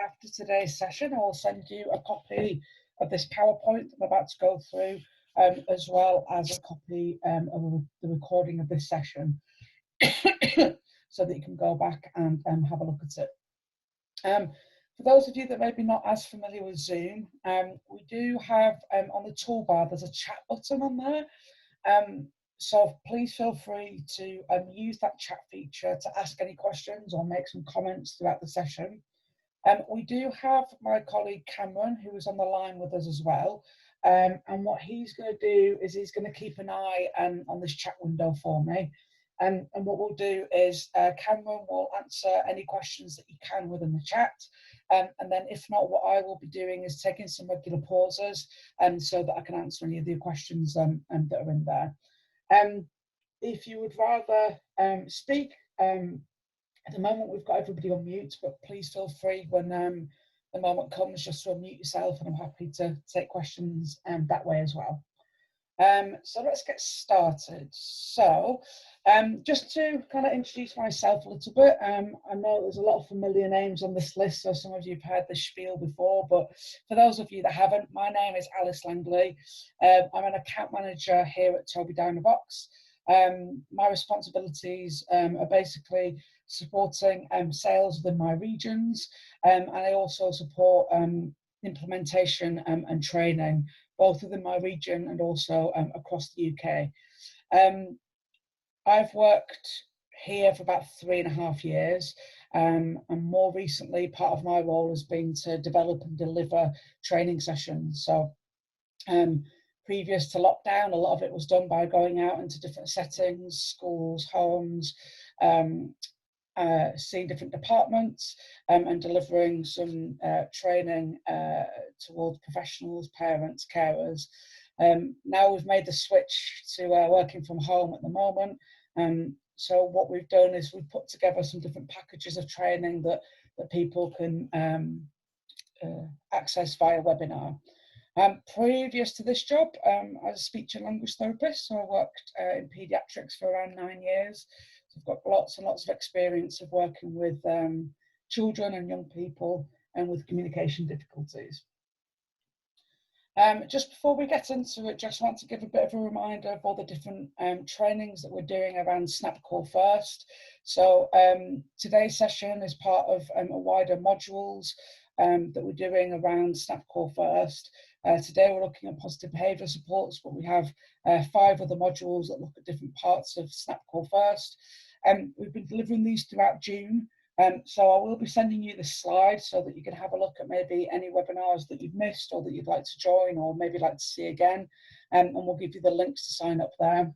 after today's session, I'll send you a copy of this PowerPoint I'm about to go through, as well as a copy of the recording of this session, so that you can go back and have a look at it. For those of you that may be not as familiar with Zoom, we do have on the toolbar, there's a chat button on there. So please feel free to use that chat feature to ask any questions or make some comments throughout the session. We do have my colleague Cameron, who is on the line with us as well. And what he's going to do is he's going to keep an eye on this chat window for me. And what we'll do is Cameron will answer any questions that you can within the chat. And then if not, what I will be doing is taking some regular pauses so that I can answer any of the questions that are in there. If you would rather speak, at the moment we've got everybody on mute, but please feel free when the moment comes just to unmute yourself, and I'm happy to take questions that way as well. So let's get started. So just to kind of introduce myself a little bit, I know there's a lot of familiar names on this list, so some of you have heard this spiel before, but for those of you that haven't, my name is Alice Langley. I'm an account manager here at Toby Downer Box. My responsibilities are basically supporting sales within my regions, and I also support implementation and training, both within my region and also across the UK. I've worked here for about 3.5 years, and more recently part of my role has been to develop and deliver training sessions. So previous to lockdown, a lot of it was done by going out into different settings, schools, homes, seeing different departments and delivering some training towards professionals, parents, carers. Now we've made the switch to working from home at the moment. So what we've done is we've put together some different packages of training that people can access via webinar. Previous to this job, I was a speech and language therapist, so I worked in paediatrics for around 9 years. So I've got lots and lots of experience of working with children and young people and with communication difficulties. Just before we get into it, just want to give a bit of a reminder of all the different trainings that we're doing around Snap Core First. So today's session is part of a wider modules that we're doing around Snap Core First. Today we're looking at positive behaviour supports, but we have 5 other modules that look at different parts of Snap Core First. We've been delivering these throughout June. So I will be sending you this slide so that you can have a look at maybe any webinars that you've missed or that you'd like to join or maybe like to see again, and we'll give you the links to sign up there.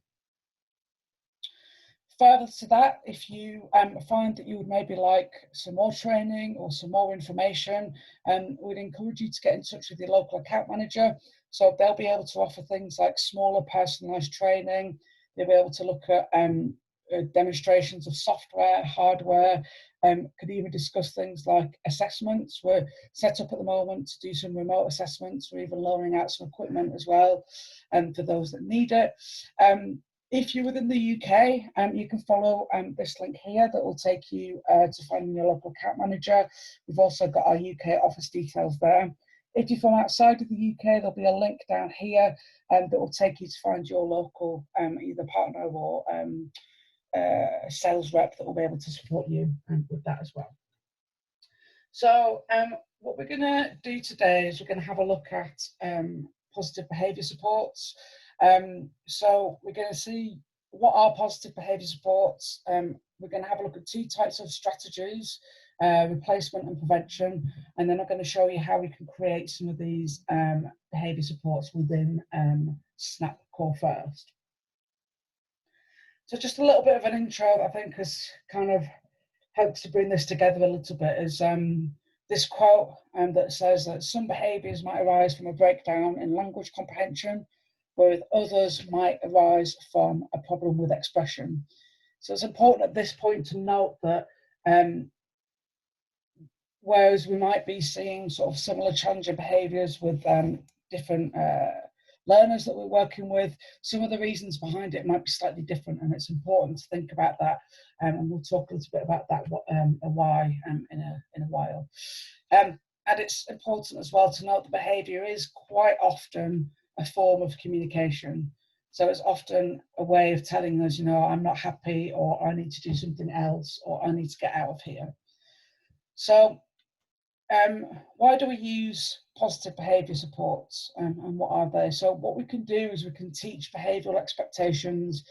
Further to that, if you find that you would maybe like some more training or some more information, we'd encourage you to get in touch with your local account manager. So they'll be able to offer things like smaller personalised training. They'll be able to look at demonstrations of software, hardware, could even discuss things like assessments. We're set up at the moment to do some remote assessments. We're even loaning out some equipment as well for those that need it. If you're within the UK, you can follow this link here that will take you to finding your local account manager. We've also got our UK office details there. If you're from outside of the UK, there'll be a link down here that will take you to find your local either partner or sales rep that will be able to support you with that as well. So what we're going to do today is we're going to have a look at positive behaviour supports. So we're going to see what are positive behaviour supports. We're going to have a look at 2 types of strategies, replacement and prevention, and then I'm going to show you how we can create some of these behaviour supports within Snap Core First. So just a little bit of an intro, I think, has kind of helps to bring this together a little bit, is this quote that says that some behaviours might arise from a breakdown in language comprehension, whereas others might arise from a problem with expression. So it's important at this point to note that whereas we might be seeing sort of similar challenging behaviours with different learners that we're working with, some of the reasons behind it might be slightly different, and it's important to think about that. And we'll talk a little bit about that why in a while. And it's important as well to note that behaviour is quite often a form of communication. So it's often a way of telling us, I'm not happy, or I need to do something else, or I need to get out of here. So why do we use positive behaviour supports, and what are they? So what we can do is we can teach behavioural expectations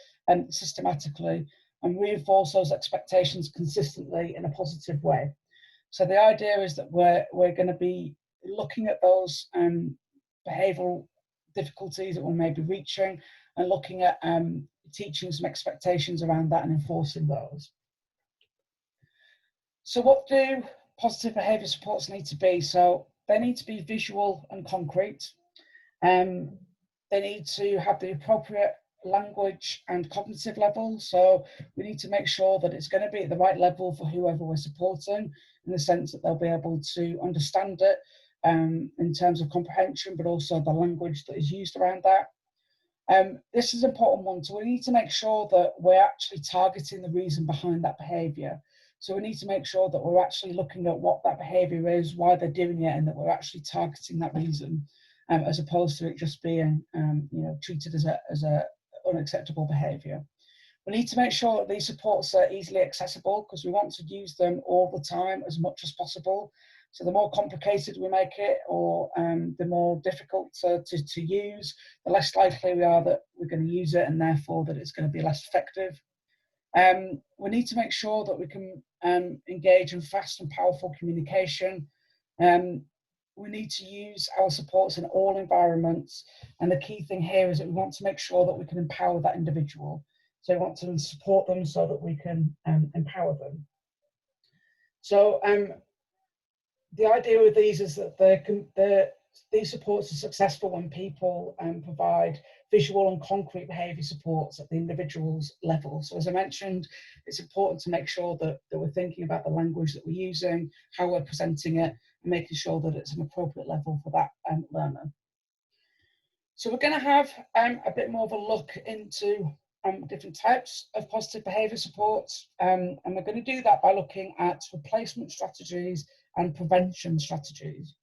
systematically and reinforce those expectations consistently in a positive way. So the idea is that we're going to be looking at those behavioural difficulties that we may be reaching, and looking at teaching some expectations around that and enforcing those. So what do positive behaviour supports need to be? So they need to be visual and concrete. They need to have the appropriate language and cognitive level. So we need to make sure that it's going to be at the right level for whoever we're supporting, in the sense that they'll be able to understand it in terms of comprehension, but also the language that is used around that. This is an important one. So we need to make sure that we're actually targeting the reason behind that behaviour. So we need to make sure that we're actually looking at what that behaviour is, why they're doing it, and that we're actually targeting that reason, as opposed to it just being treated as a unacceptable behaviour. We need to make sure that these supports are easily accessible, because we want to use them all the time as much as possible. So the more complicated we make it, or the more difficult to use, the less likely we are that we're going to use it, and therefore that it's going to be less effective. We need to make sure that we can engage in fast and powerful communication. We need to use our supports in all environments, and the key thing here is that we want to make sure that we can empower that individual. So we want to support them so that we can empower them. So the idea with these is that these supports are successful when people provide visual and concrete behaviour supports at the individual's level. So as I mentioned, it's important to make sure that we're thinking about the language that we're using, how we're presenting it, and making sure that it's an appropriate level for that learner. So we're going to have a bit more of a look into different types of positive behaviour supports, and we're going to do that by looking at replacement strategies and prevention strategies.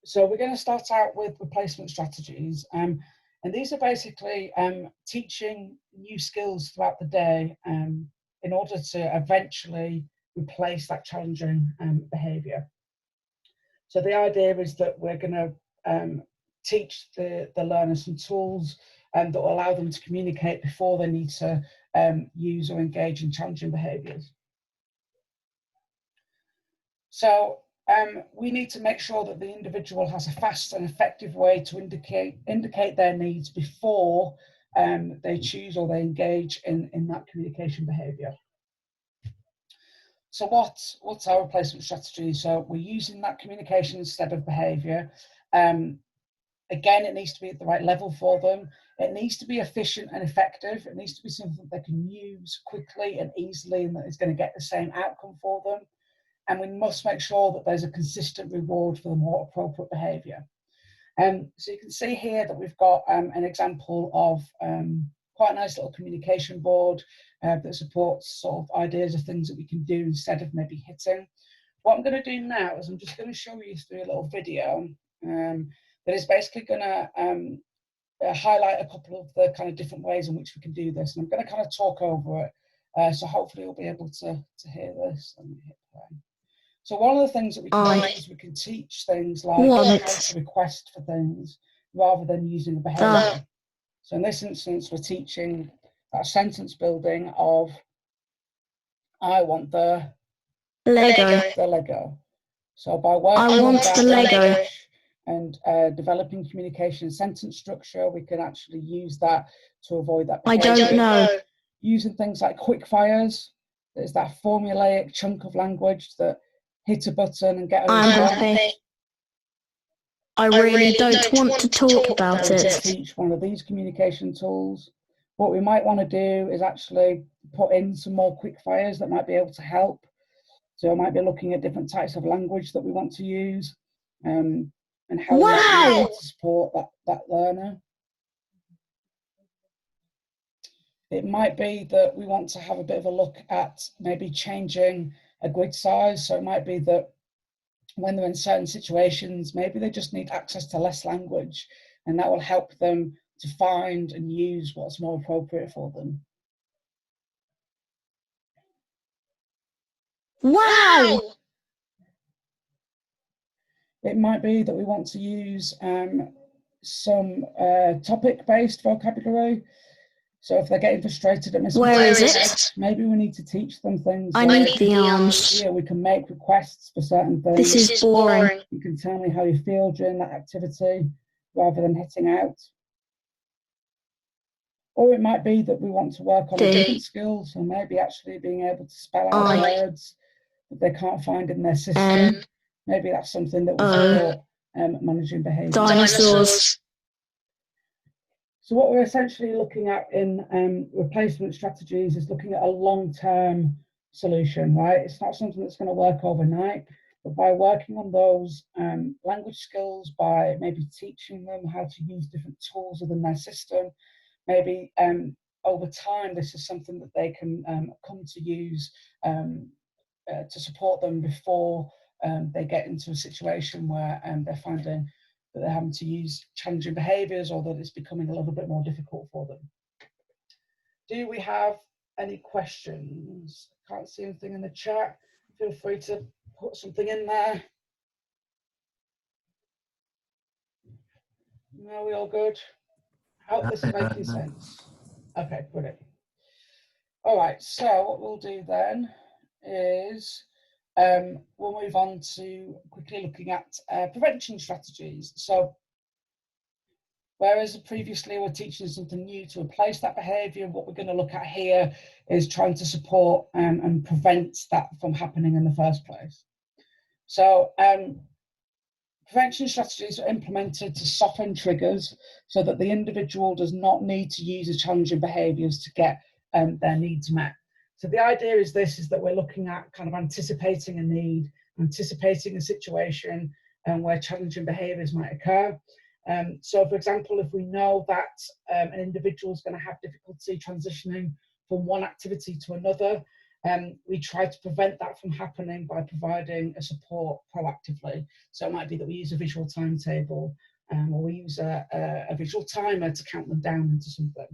So we're going to start out with replacement strategies, and these are basically teaching new skills throughout the day in order to eventually replace that challenging behaviour. So the idea is that we're going to teach the learners some tools that will allow them to communicate before they need to use or engage in challenging behaviours. So we need to make sure that the individual has a fast and effective way to indicate their needs before they choose or they engage in that communication behaviour. So what's our replacement strategy? So we're using that communication instead of behaviour. Again, it needs to be at the right level for them. It needs to be efficient and effective. It needs to be something they can use quickly and easily, and that is going to get the same outcome for them. And we must make sure that there's a consistent reward for the more appropriate behaviour. So you can see here that we've got an example of quite a nice little communication board that supports sort of ideas of things that we can do instead of maybe hitting. What I'm going to do now is I'm just going to show you through a little video that is basically going to highlight a couple of the kind of different ways in which we can do this. And I'm going to kind of talk over it, so hopefully you'll be able to hear this. Let me hit play. So one of the things that we can do is we can teach things like how to request for things rather than using the behaviour. So in this instance, we're teaching that sentence building of, I want the Lego. So by working on that Lego and developing communication and sentence structure, we can actually use that to avoid that behaviour. I don't know. Using things like quick fires, there's that formulaic chunk of language that hit a button and get over. I'm happy. I really don't want to talk about it. Teach one of these communication tools. What we might want to do is actually put in some more quick fires that might be able to help. So I might be looking at different types of language that we want to use. and how we actually need to support that learner. It might be that we want to have a bit of a look at maybe changing a grid size. So it might be that when they're in certain situations, maybe they just need access to less language, and that will help them to find and use what's more appropriate for them. Wow! It might be that we want to use some topic-based vocabulary. So if they're getting frustrated at missing, Where is it? maybe we need to teach them things. I need the arms. Yeah, we can make requests for certain things. This is boring. You can tell me how you feel during that activity rather than hitting out. Or it might be that we want to work on a different skill, so maybe actually being able to spell out words that they can't find in their system. Maybe that's something that will support managing behaviour. Dinosaurs. So what we're essentially looking at in replacement strategies is looking at a long-term solution, right? It's not something that's going to work overnight, but by working on those language skills, by maybe teaching them how to use different tools within their system, maybe over time, this is something that they can come to use to support them before they get into a situation where they're finding that they're having to use challenging behaviours, or that it's becoming a little bit more difficult for them. Do we have any questions? Can't see anything in the chat. Feel free to put something in there. No, we all good? I hope this is making sense. Okay, brilliant. All right, so what we'll do then is we'll move on to quickly looking at prevention strategies. So whereas previously we're teaching something new to replace that behaviour, what we're going to look at here is trying to support and prevent that from happening in the first place. So prevention strategies are implemented to soften triggers so that the individual does not need to use the challenging behaviours to get their needs met. So the idea is that we're looking at kind of anticipating a need, anticipating a situation where challenging behaviours might occur. So for example, if we know that an individual is going to have difficulty transitioning from one activity to another, we try to prevent that from happening by providing a support proactively. So it might be that we use a visual timetable, or we use a visual timer to count them down into something.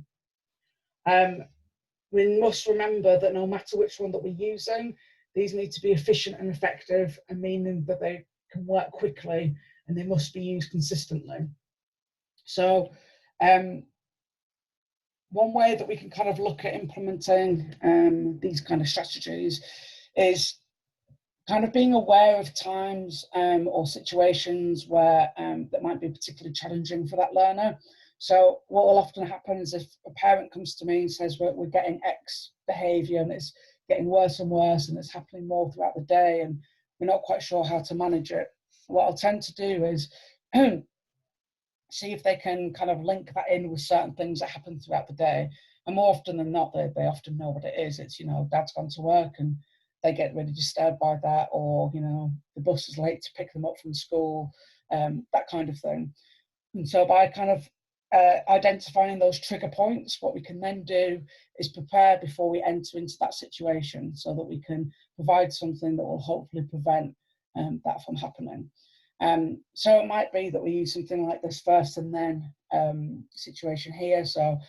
We must remember that no matter which one that we're using, these need to be efficient and effective, and meaning that they can work quickly and they must be used consistently. So one way that we can kind of look at implementing these kind of strategies is kind of being aware of times or situations where that might be particularly challenging for that learner. So what will often happen is if a parent comes to me and says we're getting X behaviour and it's getting worse and worse and it's happening more throughout the day and we're not quite sure how to manage it, what I'll tend to do is see if they can kind of link that in with certain things that happen throughout the day. And more often than not, they often know what it is. It's, dad's gone to work and they get really disturbed by that, or, the bus is late to pick them up from school, that kind of thing. And so by kind of identifying those trigger points, what we can then do is prepare before we enter into that situation so that we can provide something that will hopefully prevent that from happening. So it might be that we use something like this first and then situation here. So,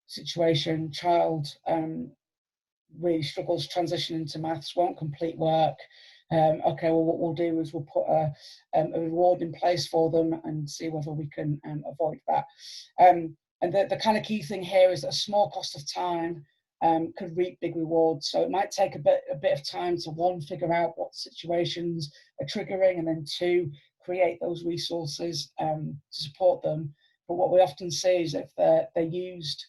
situation, child really struggles transitioning to maths, won't complete work. Okay, well, what we'll do is we'll put a reward in place for them and see whether we can avoid that. And the kind of key thing here is that a small cost of time could reap big rewards. So it might take a bit of time to, one, figure out what situations are triggering, and then two, create those resources to support them. But what we often see is if they're used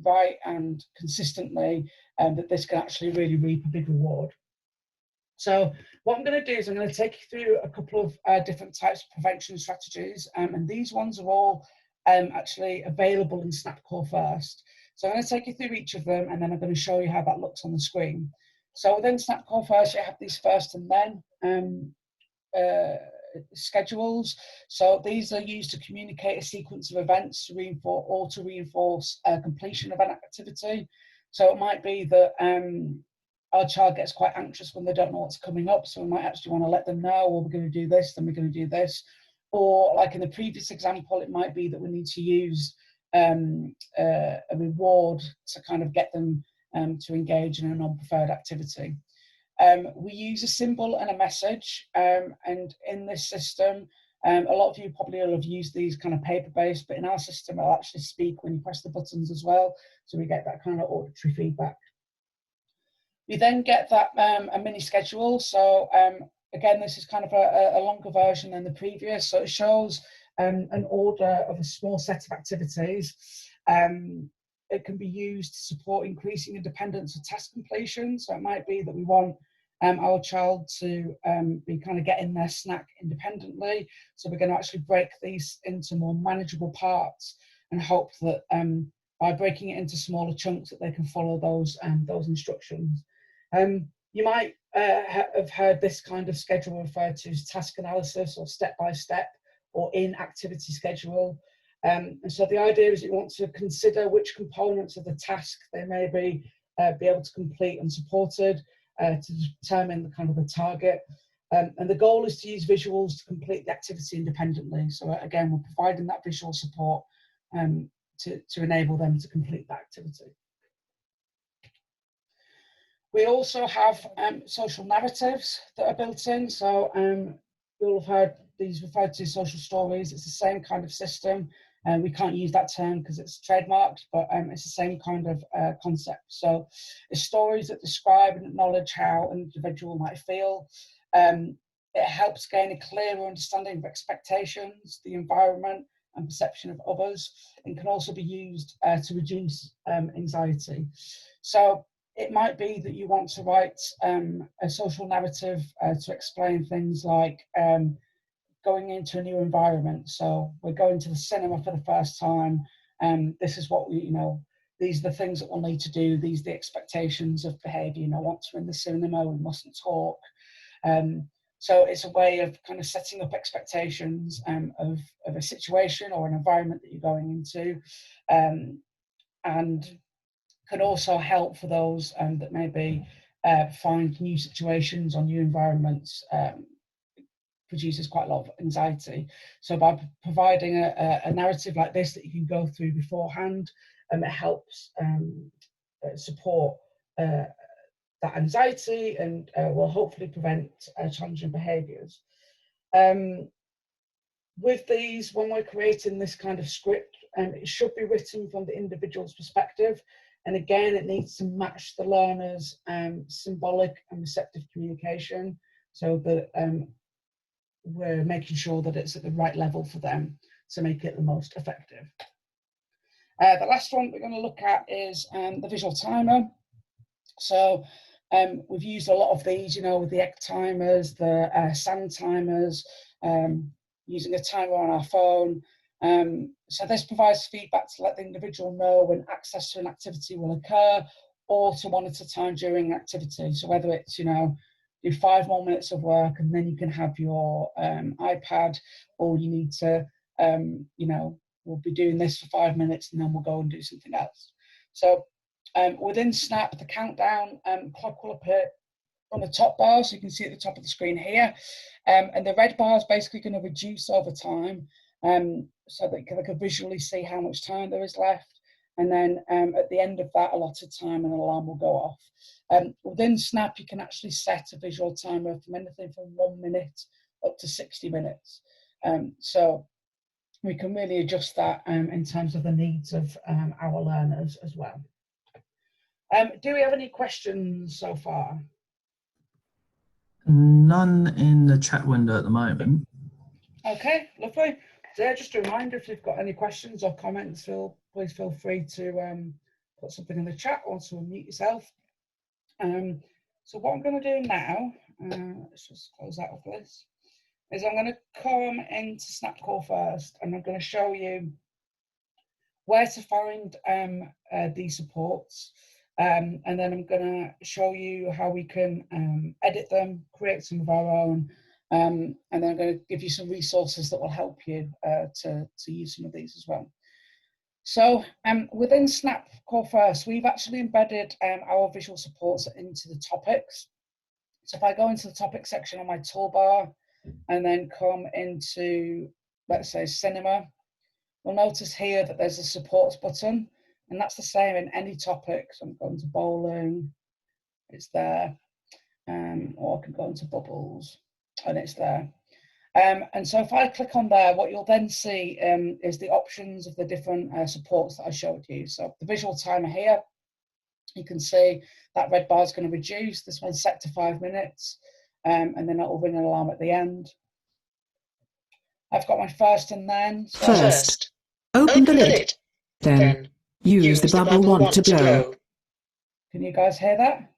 right and consistently, that this can actually really reap a big reward. So what I'm going to do is I'm going to take you through a couple of different types of prevention strategies, and these ones are all actually available in SnapCore First. So I'm going to take you through each of them, and then I'm going to show you how that looks on the screen. So within SnapCore First, you have these first and then schedules. So these are used to communicate a sequence of events to reinforce completion of an activity. So it might be that our child gets quite anxious when they don't know what's coming up. So we might actually want to let them know, well, we're going to do this, then we're going to do this. Or like in the previous example, it might be that we need to use a reward to kind of get them to engage in a non-preferred activity. We use a symbol and a message, and in this system, a lot of you probably will have used these kind of paper-based, but in our system, it'll actually speak when you press the buttons as well, so we get that kind of auditory feedback. We then get that a mini schedule. So again, this is kind of a longer version than the previous. So it shows an order of a small set of activities. It can be used to support increasing independence of task completion. So it might be that we want our child to be kind of getting their snack independently. So we're going to actually break these into more manageable parts and hope that by breaking it into smaller chunks that they can follow those instructions. You might have heard this kind of schedule referred to as task analysis or step-by-step or in-activity schedule. And so the idea is you want to consider which components of the task they may be able to complete unsupported to determine the kind of the target. And the goal is to use visuals to complete the activity independently. So again, we're providing that visual support to enable them to complete that activity. We also have social narratives that are built in. So you'll have heard these referred to as social stories. It's the same kind of system. And we can't use that term because it's trademarked, but it's the same kind of concept. So it's stories that describe and acknowledge how an individual might feel. It helps gain a clearer understanding of expectations, the environment, and perception of others, and can also be used to reduce anxiety. So it might be that you want to write a social narrative to explain things like going into a new environment. So we're going to the cinema for the first time, and this is what we, these are the things that we'll need to do. These are the expectations of behaviour. Once we're in the cinema, we mustn't talk. So it's a way of kind of setting up expectations of a situation or an environment that you're going into, and can also help for those that maybe find new situations or new environments produces quite a lot of anxiety. So by providing a narrative like this that you can go through beforehand, it helps support that anxiety and will hopefully prevent challenging behaviours. With these, when we're creating this kind of script, it should be written from the individual's perspective. And again, it needs to match the learner's symbolic and receptive communication so that we're making sure that it's at the right level for them to make it the most effective. The last one we're going to look at is the visual timer. So we've used a lot of these, with the egg timers, the sand timers, using a timer on our phone. So this provides feedback to let the individual know when access to an activity will occur or to monitor time during an activity. So whether it's, do 5 more minutes of work and then you can have your iPad, or you need to, we'll be doing this for 5 minutes and then we'll go and do something else. So within Snap, the countdown clock will appear on the top bar, so you can see at the top of the screen here. And the red bar is basically going to reduce over time so that they can visually see how much time there is left. And then at the end of that allotted time, an alarm will go off. Within Snap, you can actually set a visual timer from anything from 1 minute up to 60 minutes. So we can really adjust that in terms of the needs of our learners as well. Do we have any questions so far? None in the chat window at the moment. Okay, lovely. So yeah, just a reminder, if you've got any questions or comments, please feel free to put something in the chat or to unmute yourself. So what I'm going to do now, let's just close out of this, is I'm going to come into Snapcore first, and I'm going to show you where to find these supports. And then I'm going to show you how we can edit them, create some of our own, And then I'm going to give you some resources that will help you to use some of these as well. So within Snap Core First, we've actually embedded our visual supports into the topics. So if I go into the topic section on my toolbar and then come into, let's say, cinema, you'll notice here that there's a supports button, and that's the same in any topic. So I'm going to bowling, it's there, or I can go into bubbles, and it's there. And so if I click on there, what you'll then see is the options of the different supports that I showed you. So the visual timer here, you can see that red bar is going to reduce. This one's set to 5 minutes, and then that will ring an alarm at the end. I've got my first and then. So First, open the lid. Then, use the bubble wand to blow. Can you guys hear that?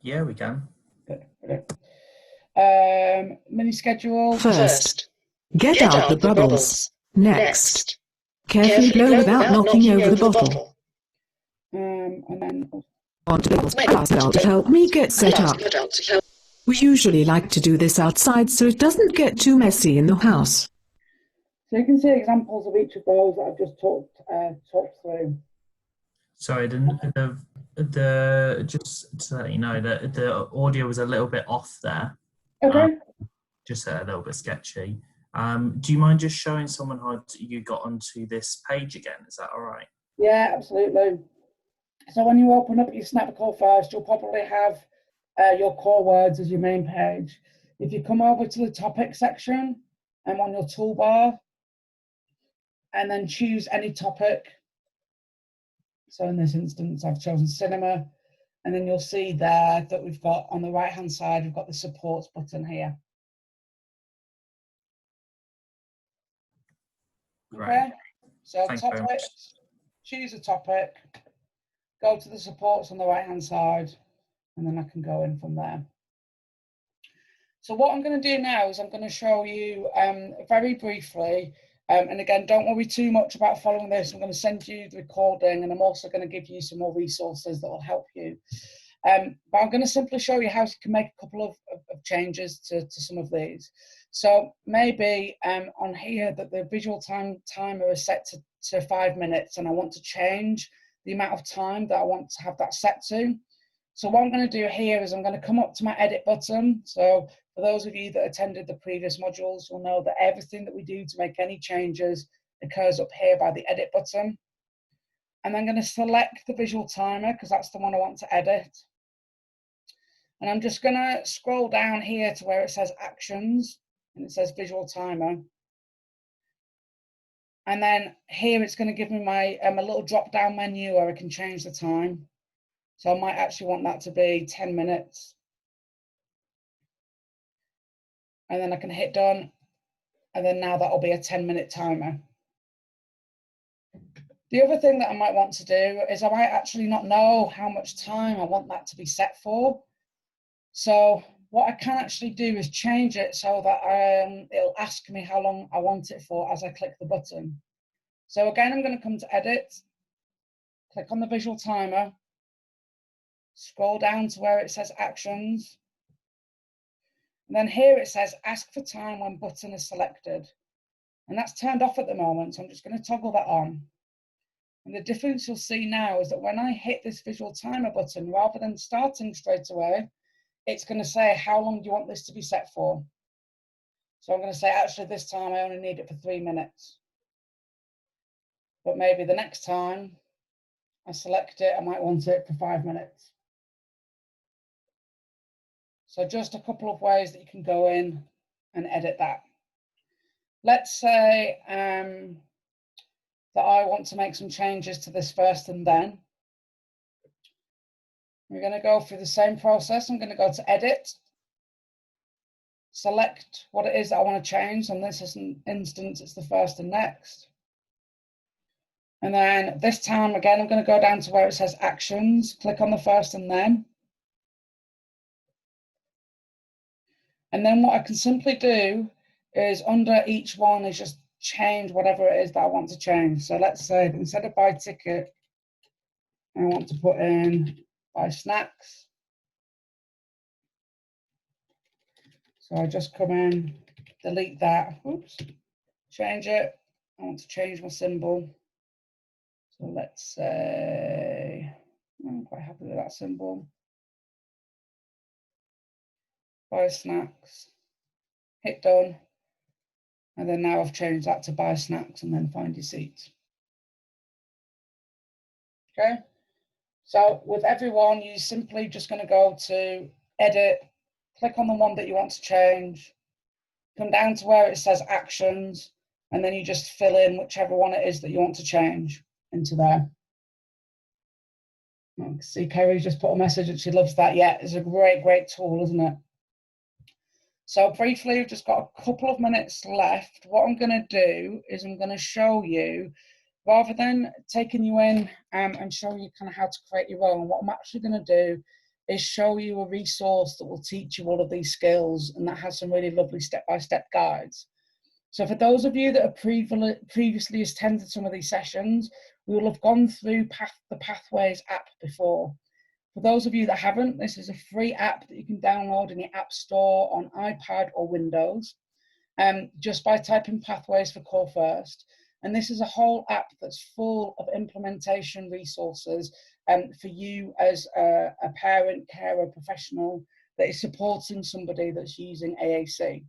Yeah, we can. Good. Mini schedule. First, get out the bubbles. Next, carefully blow without knocking over the bottle. And then On to the glass bell to help me get set up. We usually like to do this outside so it doesn't get too messy in the house. so you can see examples of each of those that I've just talked through. Sorry, the just to let you know that the audio was a little bit off there. Okay. Just a little bit sketchy. Do you mind just showing someone how you got onto this page again? Is that all right? Yeah, absolutely. So when you open up your Snap Core First, you'll probably have your core words as your main page. If you come over to the topic section and on your toolbar, and then choose any topic. So in this instance, I've chosen cinema, and then you'll see there that we've got on the right-hand side, we've got the supports button here. Right. Okay, so Thank you very much. topics, choose a topic, go to the supports on the right-hand side, and then I can go in from there. So what I'm going to do now is I'm going to show you very briefly, and again, don't worry too much about following this. I'm going to send you the recording, and I'm also going to give you some more resources that will help you. But I'm going to simply show you how you can make a couple of changes to some of these. So maybe on here that the visual timer is set to 5 minutes, and I want to change the amount of time that I want to have that set to. So what I'm going to do here is I'm going to come up to my edit button. So for those of you that attended the previous modules, you'll know that everything that we do to make any changes occurs up here by the edit button. And I'm going to select the visual timer because that's the one I want to edit. And I'm just going to scroll down here to where it says actions and it says visual timer. And then here it's going to give me my a little drop down menu where I can change the time. So I might actually want that to be 10 minutes. And then I can hit done. And then now that'll be a 10-minute timer. The other thing that I might want to do is I might actually not know how much time I want that to be set for. So what I can actually do is change it so that it'll ask me how long I want it for as I click the button. So again, I'm going to come to edit, click on the visual timer, scroll down to where it says actions. And then here it says ask for time when button is selected. And that's turned off at the moment, so I'm just going to toggle that on. And the difference you'll see now is that when I hit this visual timer button, rather than starting straight away, it's going to say how long do you want this to be set for. So I'm going to say actually this time I only need it for 3 minutes. But maybe the next time I select it, I might want it for 5 minutes. So just a couple of ways that you can go in and edit that. Let's say that I want to make some changes to this first and then. We're going to go through the same process. I'm going to go to edit, select what it is that I want to change. In this instance, it's the first and next. And then this time, again, I'm going to go down to where it says actions, click on the first and then. And then what I can simply do is under each one is just change whatever it is that I want to change. So let's say that instead of buy ticket, I want to put in buy snacks. So I just come in, delete that, oops, change it. I want to change my symbol. So let's say, I'm quite happy with that symbol. Buy snacks, hit done. And then now I've changed that to buy snacks and then find your seat. Okay. So with everyone, you're simply just going to go to edit, click on the one that you want to change, come down to where it says actions, and then you just fill in whichever one it is that you want to change into there. See, Kerry's just put a message that she loves that. Yeah, it's a great, great tool, isn't it? So briefly, we've just got a couple of minutes left. What I'm going to do is I'm going to show you, rather than taking you in and showing you kind of how to create your own, what I'm actually going to do is show you a resource that will teach you all of these skills, and that has some really lovely step-by-step guides. So for those of you that have previously attended some of these sessions, we will have gone through the Pathways app before. For those of you that haven't, this is a free app that you can download in your app store on iPad or Windows, just by typing Pathways for Core First. And this is a whole app that's full of implementation resources for you as a parent, carer, professional that is supporting somebody that's using AAC.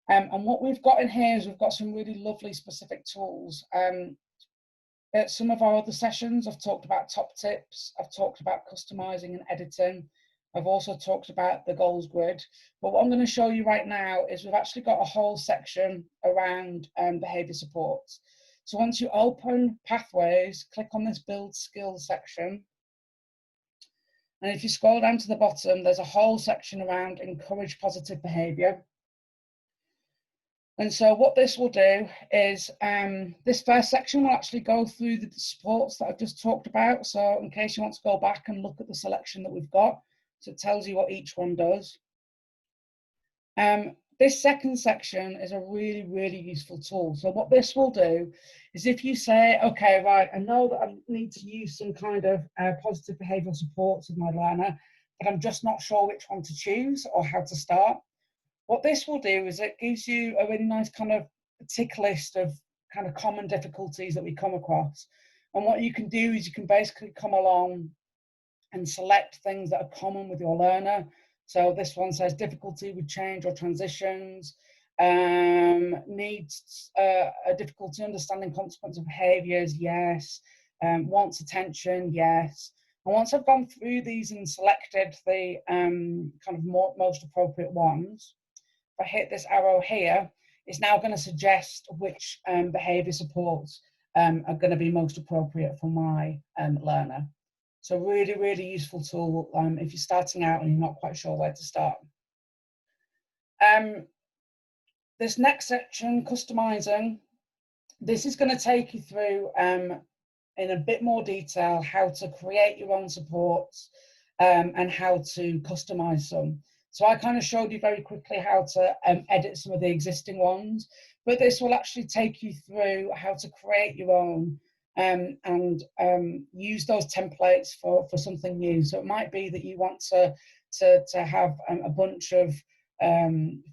And what we've got in here is we've got some really lovely specific tools. At some of our other sessions, I've talked about top tips, I've talked about customizing and editing, I've also talked about the goals grid. But what I'm going to show you right now is we've actually got a whole section around behaviour supports. So once you open Pathways, click on this build skills section. And if you scroll down to the bottom, there's a whole section around encourage positive behaviour. And so what this will do is this first section will actually go through the supports that I've just talked about. So in case you want to go back and look at the selection that we've got, so it tells you what each one does. This second section is a really, really useful tool. So what this will do is if you say, okay, right, I know that I need to use some kind of positive behavioural supports with my learner, but I'm just not sure which one to choose or how to start. What this will do is it gives you a really nice kind of tick list of kind of common difficulties that we come across. And what you can do is you can basically come along and select things that are common with your learner. So this one says difficulty with change or transitions, needs a difficulty understanding consequence of behaviours, yes, wants attention, yes. And once I've gone through these and selected the kind of most appropriate ones, if I hit this arrow here, it's now going to suggest which behaviour supports are going to be most appropriate for my learner. So really, really useful tool if you're starting out and you're not quite sure where to start. This next section, customising, this is going to take you through in a bit more detail how to create your own supports and how to customise some. So I kind of showed you very quickly how to edit some of the existing ones, but this will actually take you through how to create your own and use those templates for something new. So it might be that you want to have a bunch of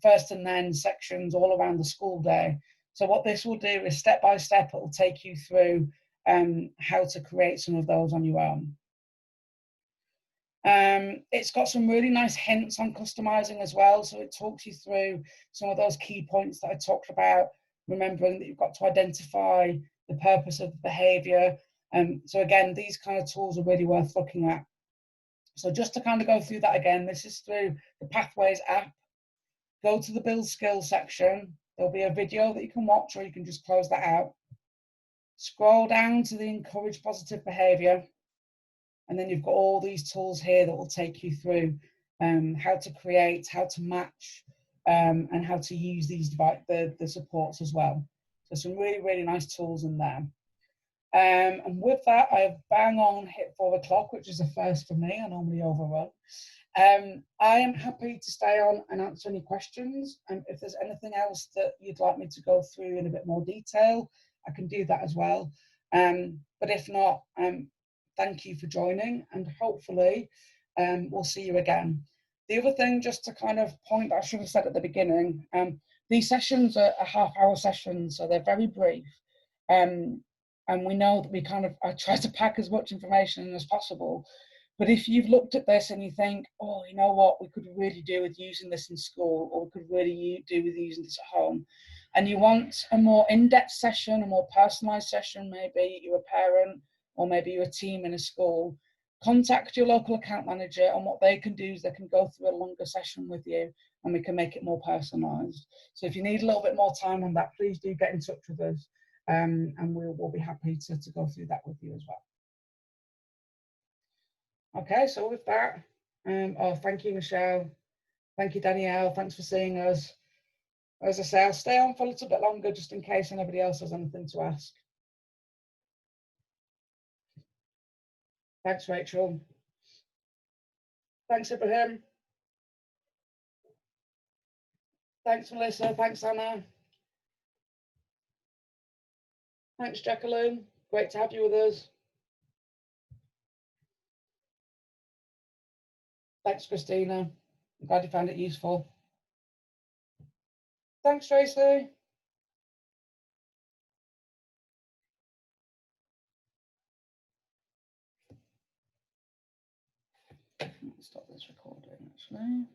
first and then sections all around the school day. So what this will do is step by step, it will take you through how to create some of those on your own. It's got some really nice hints on customizing as well. So it talks you through some of those key points that I talked about, remembering that you've got to identify the purpose of the behavior. So again, these kind of tools are really worth looking at. So just to kind of go through that again, this is through the Pathways app. Go to the build skills section. There'll be a video that you can watch, or you can just close that out. Scroll down to the encourage positive behavior. And then you've got all these tools here that will take you through how to create, how to match, and how to use these the supports as well. So some really, really nice tools in there. And with that, I have bang on hit 4 o'clock, which is a first for me. I normally overrun. I am happy to stay on and answer any questions. And if there's anything else that you'd like me to go through in a bit more detail, I can do that as well. But if not, thank you for joining, and hopefully we'll see you again. The other thing, just to kind of point that I should have said at the beginning, these sessions are half-hour sessions, so they're very brief. And we know that I try to pack as much information in as possible. But if you've looked at this and you think, oh, you know what, we could really do with using this in school, or we could really do with using this at home, and you want a more in-depth session, a more personalised session, maybe you're a parent or maybe you're a team in a school, contact your local account manager, and what they can do is they can go through a longer session with you and we can make it more personalised. So if you need a little bit more time on that, please do get in touch with us, and we'll be happy to go through that with you as well. Okay, so with that, oh, thank you, Michelle. Thank you, Danielle. Thanks for seeing us. As I say, I'll stay on for a little bit longer just in case anybody else has anything to ask. Thanks, Rachel. Thanks, Ibrahim. Thanks, Melissa. Thanks, Anna. Thanks, Jacqueline. Great to have you with us. Thanks, Christina. I'm glad you found it useful. Thanks, Tracy. Let's stop this recording, actually.